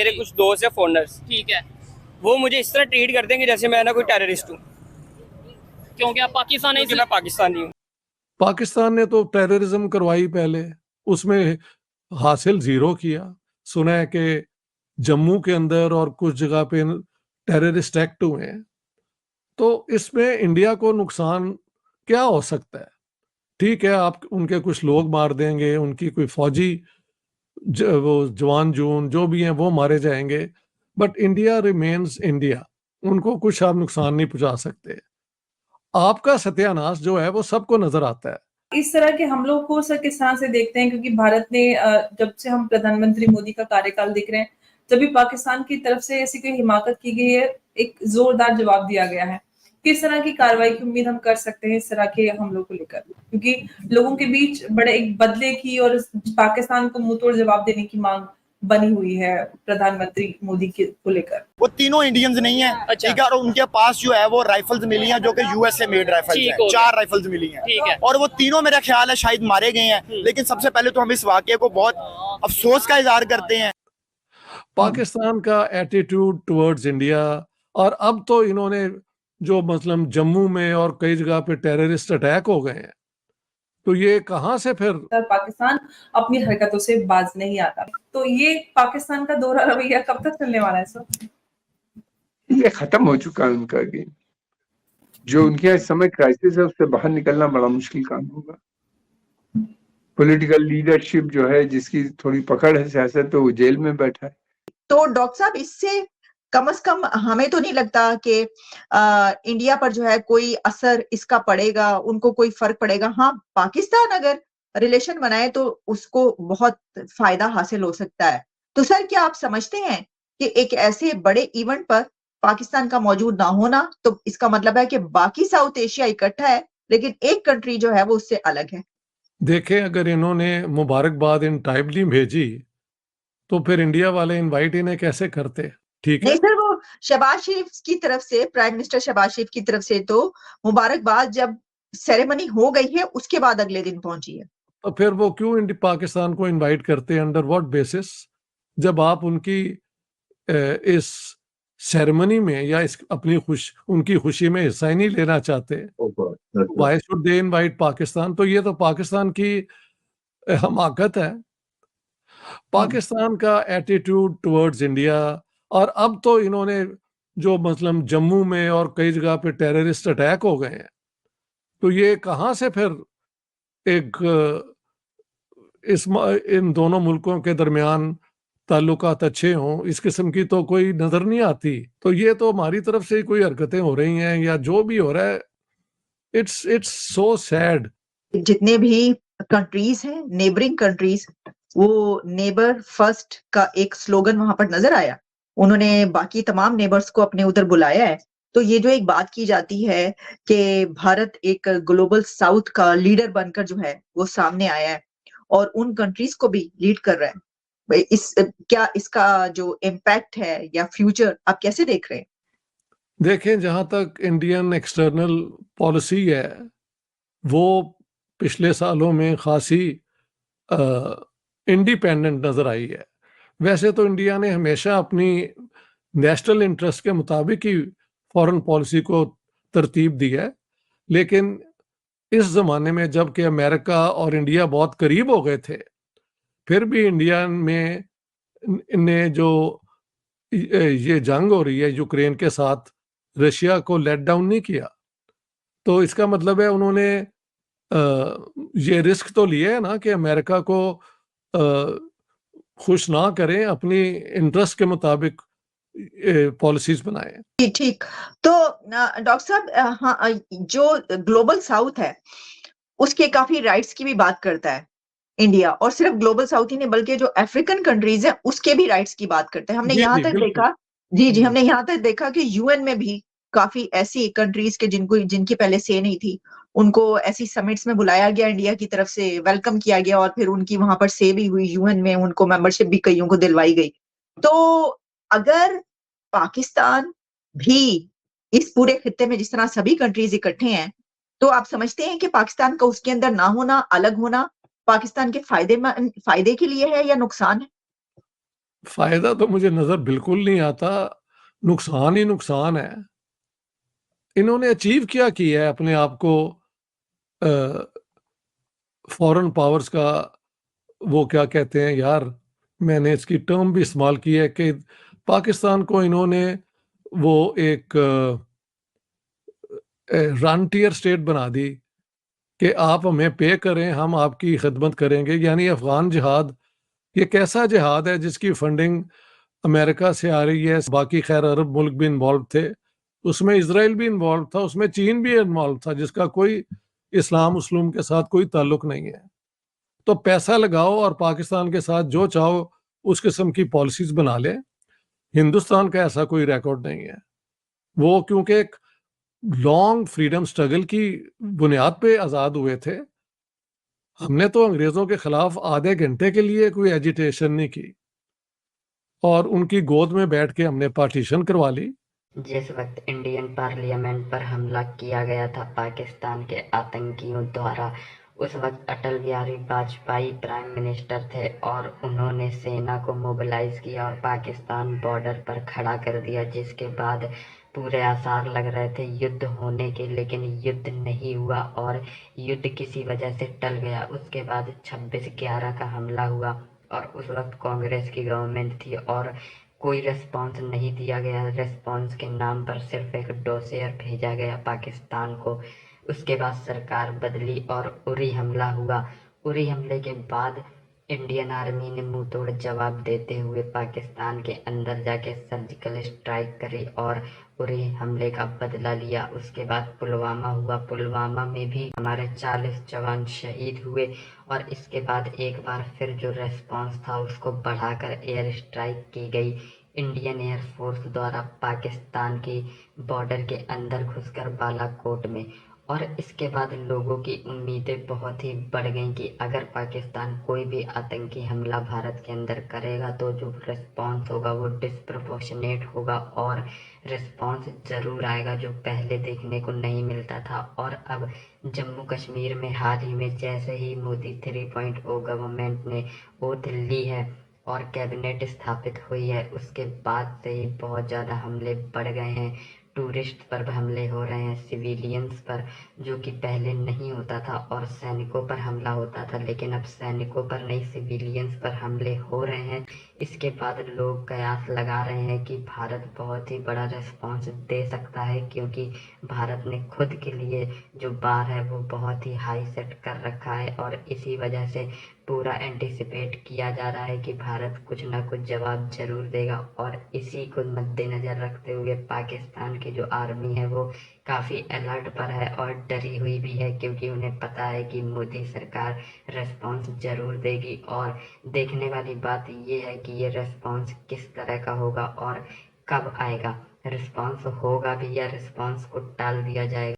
मेरे कुछ दोस्त है फॉरनर्स, ठीक है, वो मुझे इस तरह ट्रीट करते हैं कि जैसे मैं ना कोई टेररिस्ट हूँ, क्योंकि आप पाकिस्तान है क्योंकि मैं पाकिस्तानी हूँ। पाकिस्तान ने तो टेररिज्म करवाई पहले, उसमें हासिल जीरो किया। सुना है कि जम्मू के अंदर और कुछ जगह पे टेररिस्ट एक्ट हुए हैं, तो इसमें इंडिया को नुकसान क्या हो सकता है? ठीक है, आप उनके कुछ लोग मार देंगे, उनकी कोई फौजी वो जवान जून जो भी हैं वो मारे जाएंगे, बट इंडिया रिमेन्स इंडिया, उनको कुछ आप नुकसान नहीं पहुंचा सकते। आपका सत्यानाश जो है वो सबको नजर आता है। इस तरह के हमलों को सर किस तरह से देखते हैं, क्योंकि भारत ने जब से हम प्रधानमंत्री मोदी का कार्यकाल देख रहे हैं, तभी पाकिस्तान की तरफ से ऐसी कोई हिमाकत की गई है, एक जोरदार जवाब दिया गया है। किस तरह की कार्रवाई की उम्मीद हम कर सकते हैं इस तरह के हमलों को लेकर, क्योंकि लोगों के बीच बड़े एक बदले की और पाकिस्तान को मुंहतोड़ जवाब देने की मांग बनी हुई है प्रधानमंत्री मोदी को लेकर। वो तीनों इंडियंस नहीं है, अच्छा। ठीक है, और उनके पास जो है वो राइफल्स मिली हैं जो कि यूएसए मेड राइफल्स ठीक हैं, हो गया। 4 राइफल्स मिली हैं, ठीक है। और वो तीनों मेरा ख्याल है शायद मारे गए हैं। लेकिन सबसे पहले तो हम इस वाकये को बहुत अफसोस का इजहार करते हैं। पाकिस्तान का एटीट्यूड टुवर्ड्स इंडिया, और अब तो इन्होंने जो मतलब जम्मू में और कई जगह पे टेररिस्ट अटैक हो गए हैं, तो ये कहां से फिर पाकिस्तान अपनी हरकतों से बाज नहीं आता। तो ये पाकिस्तान का दोहरा रवैया कब तक चलने वाला है सर? ये खत्म हो चुका है उनका गेम। जो उनके यहाँ इस समय क्राइसिस है उससे बाहर निकलना बड़ा मुश्किल काम होगा। पॉलिटिकल लीडरशिप जो है, जिसकी थोड़ी पकड़ है सियासत, तो वो जेल में बैठा है। तो डॉक्टर साहब, इससे कम से कम हमें तो नहीं लगता कि इंडिया पर जो है कोई असर इसका पड़ेगा, उनको कोई फर्क पड़ेगा। हाँ, पाकिस्तान अगर रिलेशन बनाए तो उसको बहुत फायदा हासिल हो सकता है। तो सर, क्या आप समझते हैं कि एक ऐसे बड़े इवेंट पर पाकिस्तान का मौजूद ना होना, तो इसका मतलब है कि बाकी साउथ एशिया इकट्ठा है, लेकिन एक कंट्री जो है वो उससे अलग है? देखें, अगर इन्होंने मुबारकबाद इन टाइमली भेजी तो फिर इंडिया वाले इनवाइट इन्हें कैसे करते? ठीक है, नहीं सर, वो शहबाज शरीफ की तरफ से, प्राइम मिनिस्टर शहबाज शरीफ की तरफ से तो मुबारकबाद जब सेरेमनी हो गई है उसके बाद अगले दिन पहुंची है। तो फिर वो क्यों पाकिस्तान को इनवाइट करते हैं? Under what basis? जब आप उनकी इस सेरेमनी में या इस अपनी उनकी खुशी में हिस्सा ही नहीं लेना चाहते, why should they invite Pakistan? तो ये तो पाकिस्तान की हमाकत है, पाकिस्तान का एटीट्यूड टुवर्ड्स इंडिया। और अब तो इन्होंने जो मतलब जम्मू में और कई जगह पे टेररिस्ट अटैक हो गए हैं, तो ये कहां से फिर एक इन दोनों मुल्कों के दरमियान ताल्लुकात अच्छे हों, इस किस्म की तो कोई नजर नहीं आती। तो ये तो हमारी तरफ से ही कोई हरकतें हो रही हैं या जो भी हो रहा है, इट्स सो सैड। जितने भी कंट्रीज हैं, नेबरिंग कंट्रीज, वो नेबर फर्स्ट का एक स्लोगन वहां पर नजर आया। उन्होंने बाकी तमाम नेबर्स को अपने उधर बुलाया है। तो ये जो एक बात की जाती है कि भारत एक ग्लोबल साउथ का लीडर बनकर जो है वो सामने आया है और उन कंट्रीज को भी लीड कर रहा है, क्या इसका जो इम्पैक्ट है या फ्यूचर आप कैसे देख रहे हैं? देखें, जहां तक इंडियन एक्सटर्नल पॉलिसी है, वो पिछले सालों में खासी इंडिपेंडेंट नजर आई है। वैसे तो इंडिया ने हमेशा अपनी नेशनल इंटरेस्ट के मुताबिक ही फॉरेन पॉलिसी को तरतीब दी है, लेकिन इस जमाने में जबकि अमेरिका और इंडिया बहुत करीब हो गए थे, फिर भी इंडिया में ने जो ये जंग हो रही है यूक्रेन के साथ, रशिया को लेट डाउन नहीं किया। तो इसका मतलब है उन्होंने ये रिस्क तो लिया है ना कि अमेरिका को खुश ना करें, अपनी इंटरेस्ट के मुताबिक पॉलिसीज बनाएं। जी, ठीक। तो डॉक्टर साहब, हाँ, जो ग्लोबल साउथ है उसके काफी राइट्स की भी बात करता है इंडिया, और सिर्फ ग्लोबल साउथ ही नहीं बल्कि जो अफ्रीकन कंट्रीज हैं उसके भी राइट्स की बात करते हैं। हमने जी यहाँ जी, तक बिल्कुल। देखा, जी, हमने यहाँ तक देखा कि यूएन में भी काफी ऐसी कंट्रीज के जिनकी पहले से नहीं थी, उनको ऐसी समिट्स में बुलाया गया, इंडिया की तरफ से वेलकम किया गया और फिर उनकी वहां पर से भी हुई, यूएन में उनको मेंबरशिप भी कईयों को दिलवाई गई। तो अगर पाकिस्तान भी इस पूरे खित्ते में जिस तरह सभी कंट्रीज इकट्ठे हैं, तो आप समझते हैं कि पाकिस्तान का उसके अंदर ना होना, अलग होना पाकिस्तान के फायदे के लिए है या नुकसान है? फायदा तो मुझे नजर बिल्कुल नहीं आता, नुकसान ही नुकसान है। इन्होंने अचीव क्या किया है अपने आप को फॉरेन पावर्स का, वो क्या कहते हैं यार, मैंने इसकी टर्म भी इस्तेमाल की है कि पाकिस्तान को इन्होंने वो एक रंटियर स्टेट बना दी कि आप हमें पे करें, हम आपकी खिदमत करेंगे। यानी अफगान जिहाद ये कैसा जिहाद है जिसकी फंडिंग अमेरिका से आ रही है, बाकी खैर अरब मुल्क भी इन्वॉल्व थे, उसमें इसराइल भी इन्वॉल्व था, उसमें चीन भी इन्वॉल्व था, जिसका कोई इस्लाम मुस्लिम के साथ कोई ताल्लुक नहीं है। तो पैसा लगाओ और पाकिस्तान के साथ जो चाहो उस किस्म की पॉलिसीज बना ले। हिंदुस्तान का ऐसा कोई रिकॉर्ड नहीं है। वो क्योंकि एक लॉन्ग फ्रीडम स्ट्रगल की बुनियाद पे आज़ाद हुए थे। हमने तो अंग्रेज़ों के खिलाफ आधे घंटे के लिए कोई एजिटेशन नहीं की और उनकी गोद में बैठ के हमने पार्टीशन करवा ली। जिस वक्त इंडियन पार्लियामेंट पर हमला किया गया था पाकिस्तान के आतंकियों द्वारा, उस वक्त अटल बिहारी वाजपेयी प्राइम मिनिस्टर थे और उन्होंने सेना को मोबिलाइज किया और पाकिस्तान बॉर्डर पर खड़ा कर दिया, जिसके बाद पूरे आसार लग रहे थे युद्ध होने के, लेकिन युद्ध नहीं हुआ और युद्ध किसी वजह से टल गया। उसके बाद 26/11 का हमला हुआ और उस वक्त कांग्रेस की गवर्नमेंट थी और कोई रिस्पांस नहीं दिया गया। रिस्पांस के नाम पर सिर्फ एक डोसियर भेजा गया पाकिस्तान को। उसके बाद सरकार बदली और उरी हमला हुआ। उरी हमले के बाद इंडियन आर्मी ने मुंह तोड़ जवाब देते हुए पाकिस्तान के अंदर जाके सर्जिकल स्ट्राइक करी और उरी हमले का बदला लिया। उसके बाद पुलवामा हुआ। पुलवामा में भी हमारे 40 जवान शहीद हुए और इसके बाद एक बार फिर जो रेस्पॉन्स था उसको बढ़ाकर एयर स्ट्राइक की गई इंडियन एयर फोर्स द्वारा पाकिस्तान की बॉर्डर के अंदर घुसकर बालाकोट में। और इसके बाद लोगों की उम्मीदें बहुत ही बढ़ गईं कि अगर पाकिस्तान कोई भी आतंकी हमला भारत के अंदर करेगा तो जो रिस्पॉन्स होगा वो डिस्प्रपोर्शनेट होगा और रिस्पॉन्स ज़रूर आएगा, जो पहले देखने को नहीं मिलता था। और अब जम्मू कश्मीर में हाल ही में जैसे ही मोदी 3.0 गवर्नमेंट ने ओथ ली है और कैबिनेट स्थापित हुई है, उसके बाद से ही बहुत ज़्यादा हमले बढ़ गए हैं। टूरिस्ट पर हमले हो रहे हैं, सिविलियंस पर, जो कि पहले नहीं होता था, और सैनिकों पर हमला होता था, लेकिन अब सैनिकों पर नहीं सिविलियंस पर हमले हो रहे हैं। इसके बाद लोग कयास लगा रहे हैं कि भारत बहुत ही बड़ा रिस्पॉन्स दे सकता है, क्योंकि भारत ने खुद के लिए जो बार है वो बहुत ही हाई सेट कर रखा है और इसी वजह से पूरा एंटिसिपेट किया जा रहा है कि भारत कुछ ना कुछ जवाब जरूर देगा। और इसी को मद्देनजर रखते हुए पाकिस्तान की जो आर्मी है वो काफ़ी अलर्ट पर है और डरी हुई भी है, क्योंकि उन्हें पता है कि मोदी सरकार रेस्पॉन्स जरूर देगी। और देखने वाली बात ये है कि ये रेस्पॉन्स किस तरह का होगा और कब आएगा। रिस्पॉन्स होगा भी या रिस्पॉन्स को टाल दिया जाएगा।